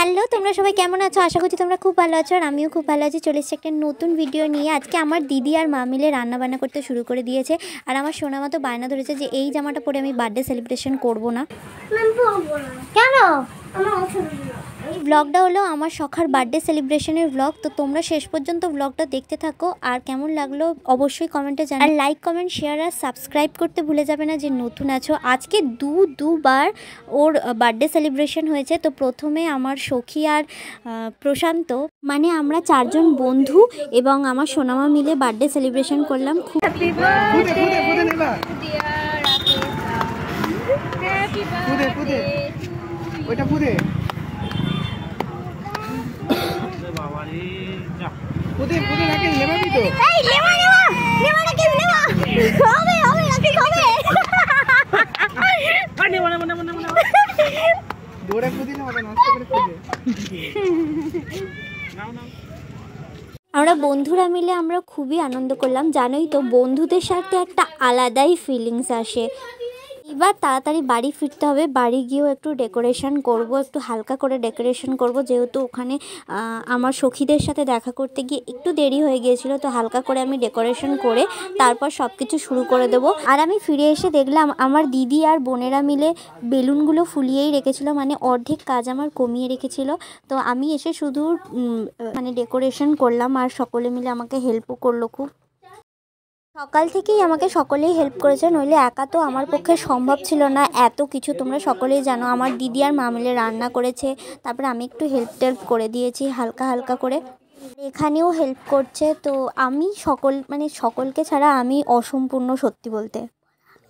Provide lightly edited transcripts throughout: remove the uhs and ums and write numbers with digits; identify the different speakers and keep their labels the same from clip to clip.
Speaker 1: Hello, তোমরা সবাই কেমন আছো? আশা করছি তোমরা খুব ভালো আছো, আর আমিও খুব ভালো আছি। চলে এসেছি একটা নতুন ভিডিও নিয়ে। আজকে আমার দিদি আর মা মিলে রান্নাবান্না করতে শুরু করে দিয়েছে। আর আমার সোনামা তো বায়না ধরেছে যে এই জামাটা পরে আমি বার্থডে সেলিব্রেশন করবো না। কেন? এই ব্লগটা হলো আমার সখার বার্থডে সেলিব্রেশনের ব্লগ। তো তোমরা শেষ পর্যন্ত ব্লগটা দেখতে থাকো, আর কেমন লাগলো অবশ্যই কমেন্টে জানাও। আর লাইক, কমেন্ট, শেয়ার আর সাবস্ক্রাইব করতে ভুলে যাবে না যে নতুন আছো। আজকে দুবার ওর বার্থডে সেলিব্রেশন হয়েছে। তো প্রথমে আমার সখী আর প্রশান্ত, মানে আমরা চারজন বন্ধু এবং আমার সোনামা মিলে বার্থডে সেলিব্রেশন করলাম। খুব আমরা বন্ধুরা মিলে আমরা খুবই আনন্দ করলাম। জানোই তো, বন্ধুদের সাথে একটা আলাদাই ফিলিংস আসে। এবার তাড়াতাড়ি বাড়ি ফিরতে হবে। বাড়ি গিয়েও একটু ডেকোরেশন করব, একটু হালকা করে ডেকোরেশন করব, যেহেতু ওখানে আমার সখীদের সাথে দেখা করতে গিয়ে একটু দেরি হয়ে গিয়েছিল। তো হালকা করে আমি ডেকোরেশন করে তারপর সব কিছু শুরু করে দেবো। আর আমি ফিরে এসে দেখলাম আমার দিদি আর বোনেরা মিলে বেলুনগুলো ফুলিয়েই রেখেছিল, মানে অর্ধেক কাজ আমার কমিয়ে রেখেছিল। তো আমি এসে শুধু মানে ডেকোরেশন করলাম, আর সকলে মিলে আমাকে হেল্পও করলো খুব। সকাল থেকেই আমাকে সকলেই হেল্প করেছে, নইলে একা তো আমার পক্ষে সম্ভব ছিল না এত কিছু। তোমরা সকলেই জানো আমার দিদি আর মা মিলে রান্না করেছে, তারপরে আমি একটু হেল্প করে দিয়েছি হালকা হালকা করে। এখানেও হেল্প করছে। তো আমি সকলকে ছাড়া আমি অসম্পূর্ণ, সত্যি বলতে।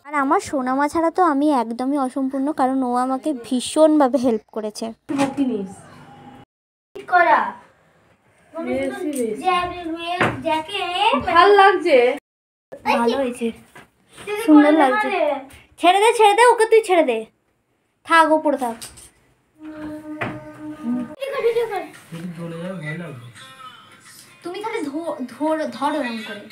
Speaker 1: আর আমার সোনামা ছাড়া তো আমি একদমই অসম্পূর্ণ, কারণ ও আমাকে ভীষণভাবে হেল্প করেছে।
Speaker 2: ভাল লাগছে,
Speaker 1: ভালো হয়েছে, সুন্দর লাগছে। ছেড়ে দে ওকে, তুই ছেড়ে দে, থাক ওপরে থাক। তুমি তাহলে ধরো এরকম করে।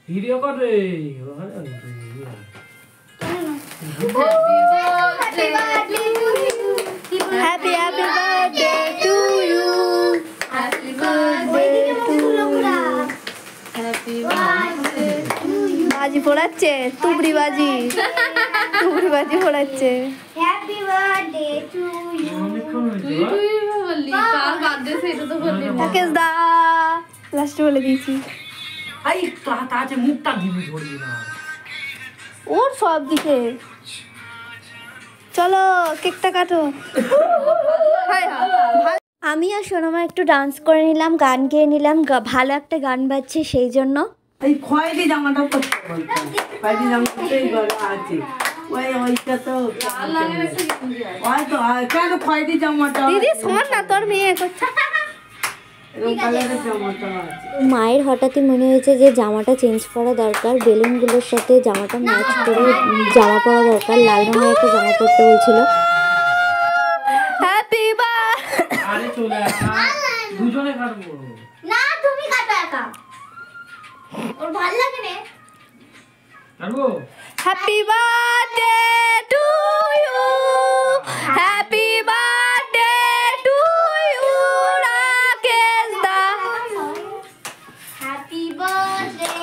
Speaker 2: ভিডিও কর রে।
Speaker 1: Happy birthday to you, happy birthday to you, happy birthday to you. বাজি পড়াচ্ছে, তুবড়ি বাজি পড়াচ্ছে। Happy birthday to you.
Speaker 2: তুই বললি কার বার্থডে সেটা তো বললি না।
Speaker 1: তাকেশ দা লাস্ট বলে দিয়েছি।
Speaker 2: আই তাতে মুখটা দিবি ধরবি না,
Speaker 1: ওর সব দিকে। চলো কেকটা কাটো। আমি আর সোনামা একটু ডান্স করে নিলাম, গান গেয়ে নিলাম। ভালো একটা গান বাজছে সেই জন্য।
Speaker 3: এই খয়েরি জামাটা করতে বলতো, খয়েরি জামাটাই গলা আছে, ওইটা তো হয়তো কেন খয়েরি জামাটা
Speaker 1: দিদি শোন না, তোর মেয়ে করছে।
Speaker 3: এরকম কালারের জামাটা আছে।
Speaker 1: মায়ের হঠাৎই মনে হয়েছে যে জামাটা চেঞ্জ করা দরকার, বেলুনগুলোর সাথে জামাটা ম্যাচ করে জামা পরা দরকার। লাল রঙের একটা জামা পরতে বলছিল। Happy birthday.
Speaker 2: আরে চলে দুজনে কাটবো
Speaker 1: না, তুমি কাটো একা, ওর ভালো লাগে না।
Speaker 2: কাটবো।
Speaker 1: Happy birthday to you, happy birthday to you Rakesh da, happy birthday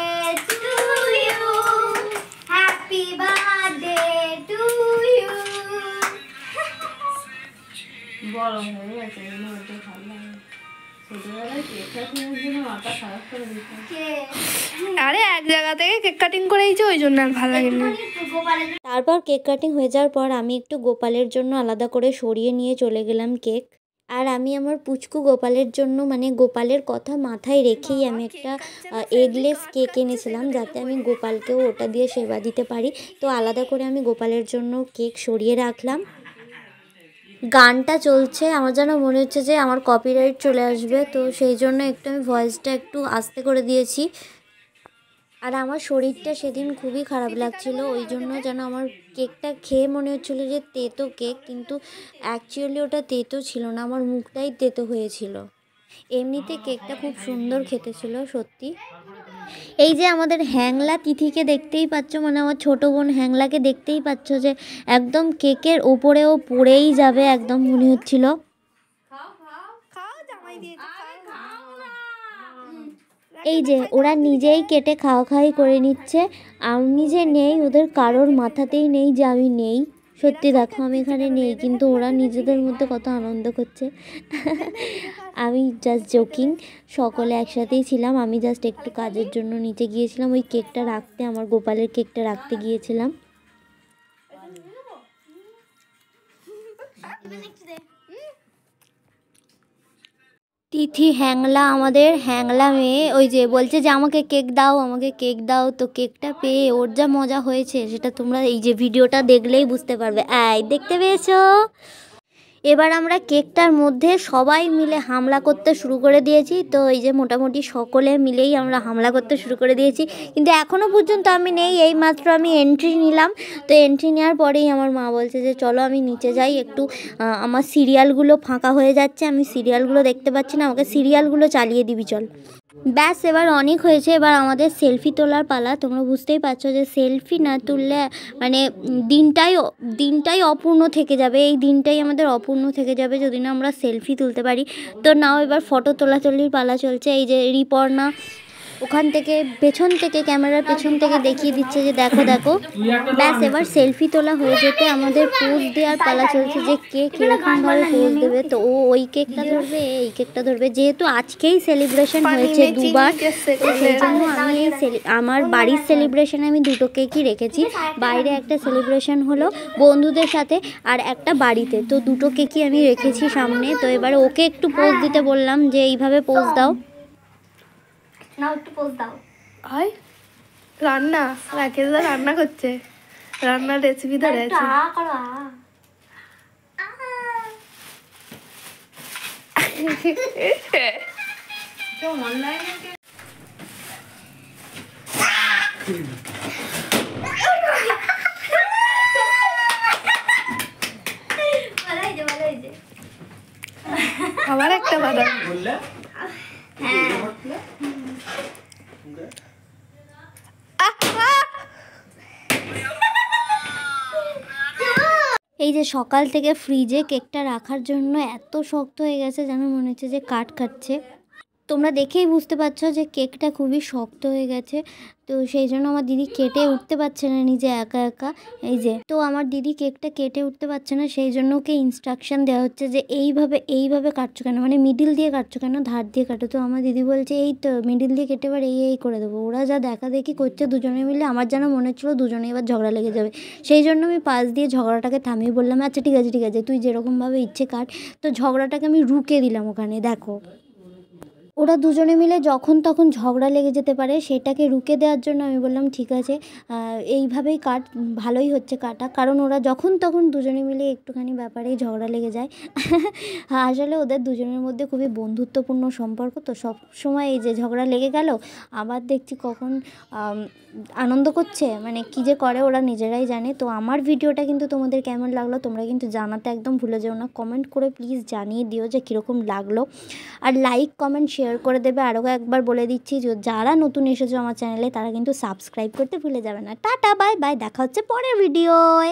Speaker 1: to you, happy birthday to you.
Speaker 2: বড় হয়ে গেছে, এটা ভালো লাগে। ছোটবেলায় কেক কাটিংয়ের জন্য মাথা খারাপ করে দিত।
Speaker 1: আরে এক জায়গা থেকে কেক কাটিং করেইছে, ওই জন্য আর ভালো লাগে না। তারপর কেক কাটিং হয়ে যাওয়ার পর আমি একটু গোপালের জন্য আলাদা করে সরিয়ে নিয়ে চলে গেলাম কেক। আর আমি আমার পুচকু গোপালের জন্য, মানে গোপালের কথা মাথায় রেখেই আমি একটা এগলেস কেক এনেছিলাম, যাতে আমি গোপালকেও ওটা দিয়ে সেবা দিতে পারি। তো আলাদা করে আমি গোপালের জন্য কেক সরিয়ে রাখলাম। গানটা চলছে, আমার যেন মনে হচ্ছে যে আমার কপিরাইট চলে আসবে, তো সেই জন্য একটু আমি ভয়েসটা একটু আস্তে করে দিয়েছি। আর আমার শরীরটা সেদিন খুবই খারাপ লাগছিল, ওই জন্য যেন আমার কেকটা খেয়ে মনে হচ্ছিলো যে তেতো কেক, কিন্তু অ্যাকচুয়ালি ওটা তেতো ছিল না, আমার মুখটাই তেতো হয়েছিল। এমনিতে কেকটা খুব সুন্দর খেতে ছিল সত্যি। এই যে আমাদের হ্যাংলা তিথিকে দেখতেই পাচ্ছ, মানে আমার ছোটো বোন হ্যাংলাকে দেখতেই পাচ্ছ যে একদম কেকের ওপরেও পড়েই যাবে একদম মনে হচ্ছিল। এই যে ওরা নিজেই কেটে খাওয়া খাওয়াই করে নিচ্ছে, আমি যে নেই ওদের কারোর মাথাতেই নেই যে আমি নেই। সত্যি দেখো আমি এখানে নেই, কিন্তু ওরা নিজেদের মধ্যে কত আনন্দ করছে। আমি জাস্ট জোকিং, সকলে একসাথেই ছিলাম, আমি জাস্ট একটু কাজের জন্য নিচে গিয়েছিলাম ওই কেকটা রাখতে, আমার গোপালের কেকটা রাখতে গিয়েছিলাম। তিথি হ্যাংলা, আমাদের হ্যাংলা মেয়ে, ওই যে বলছে যে আমাকে কেক দাও, আমাকে কেক দাও। তো কেকটা পেয়ে ওর যা মজা হয়েছে সেটা তোমরা এই যে ভিডিওটা দেখলেই বুঝতে পারবে। দেখতে পেয়েছো? এবার আমরা কেকটার মধ্যে সবাই মিলে হামলা করতে শুরু করে দিয়েছি। তো এই যে মোটামুটি সকলে মিলেই আমরা হামলা করতে শুরু করে দিয়েছি, কিন্তু এখনও পর্যন্ত আমি নেই, এই মাত্র আমি এন্ট্রি নিলাম। তো এন্ট্রি নেওয়ার পরেই আমার মা বলছে যে চলো আমি নিচে যাই একটু, আমার সিরিয়ালগুলো ফাঁকা হয়ে যাচ্ছে, আমি সিরিয়ালগুলো দেখতে পাচ্ছি না, আমাকে সিরিয়ালগুলো চালিয়ে দিবি চল। ব্যাস এবার অনেক হয়েছে, এবার আমাদের সেলফি তোলার পালা। তোমরা বুঝতেই পারছো যে সেলফি না তুললে মানে দিনটাই অপূর্ণ থেকে যাবে, এই দিনটাই আমাদের অপূর্ণ থেকে যাবে যদি না আমরা সেলফি তুলতে পারি। তো নাও এবার ফটো তোলাতুলির পালা চলছে। এই যে রিপর্ণা ওখান থেকে পেছন থেকে ক্যামেরার পেছন থেকে দেখিয়ে দিচ্ছে যে দেখো দেখো। ব্যাস এবার সেলফি তোলা হয়ে যেতে আমাদের পোজ দেওয়ার পালা চলছে, যে কে কীরকমভাবে পোজ দেবে। তো ও ওই কেকটা ধরবে, এই কেকটা ধরবে, যেহেতু আজকেই সেলিব্রেশন হয়েছে দুবার, তো সেই জন্য আমি আমার বাড়ির সেলিব্রেশনে আমি দুটো কেকই রেখেছি। বাইরে একটা সেলিব্রেশন হলো বন্ধুদের সাথে, আর একটা বাড়িতে, তো দুটো কেকই আমি রেখেছি সামনে। তো এবারে ওকে একটু পোজ দিতে বললাম যে এইভাবে পোজ দাও, নাও একটু পোজ দাও।
Speaker 4: হয় রান্না, রাকেশ দা রান্না করছে, রান্নার রেসিপি ধরে আছে। আবার একটা বাদাম
Speaker 1: এই যে সকাল থেকে ফ্রিজে কেকটা রাখার জন্য এত শক্ত হয়ে গেছে যেন মনে হচ্ছে যে কাঠ কাটছে। তোমরা দেখেই বুঝতে পারছো যে কেকটা খুবই শক্ত হয়ে গেছে। তো সেই জন্য আমার দিদি কেটে উঠতে পারছে না নিজে একা একা। এই যে তো আমার দিদি কেকটা কেটে উঠতে পারছে না, সেই জন্য ওকে ইনস্ট্রাকশন দেওয়া হচ্ছে যে এইভাবে কাটছো কেন, মানে মিডিল দিয়ে কাটছো কেন, ধার দিয়ে কাটো। তো আমার দিদি বলছে এই তো মিডিল দিয়ে কেটে এবার এই করে দেবো। ওরা যা দেখাদেখি করছে দুজনে মিলে, আমার যেন মনে হচ্ছিলো দুজনে এবার ঝগড়া লেগে যাবে। সেই জন্য আমি পাশ দিয়ে ঝগড়াটাকে থামিয়ে বললাম আচ্ছা ঠিক আছে তুই যেরকমভাবে ইচ্ছে কাট। তো ঝগড়াটাকে আমি রুকে দিলাম ওখানে। দেখো ওরা দুজনে মিলে যখন তখন ঝগড়া লেগে যেতে পারে, সেটাকে রুকে দেওয়ার জন্য আমি বললাম ঠিক আছে এইভাবেই কাট, ভালোই হচ্ছে কাটা। কারণ ওরা যখন তখন দুজনে মিলে একটুখানি ব্যাপারেই ঝগড়া লেগে যায়। আসলে ওদের দুজনের মধ্যে খুবই বন্ধুত্বপূর্ণ সম্পর্ক, তো সব সময় এই যে ঝগড়া লেগে গেল, আবার দেখছি কখন আনন্দ করছে, মানে কী যে করে ওরা নিজেরাই জানে। তো আমার ভিডিওটা কিন্তু তোমাদের কেমন লাগলো তোমরা কিন্তু জানাতে একদম ভুলে যেও না, কমেন্ট করে প্লিজ জানিয়ে দিও যে কীরকম লাগলো। আর লাইক কমেন্ট শেয়ার করে দেবে। আরও একবার বলে দিচ্ছি যে যারা নতুন এসেছো আমার চ্যানেলে তারা কিন্তু সাবস্ক্রাইব করতে ভুলে যাবে না। টাটা বাই বাই, দেখা হচ্ছে পরের ভিডিওয়।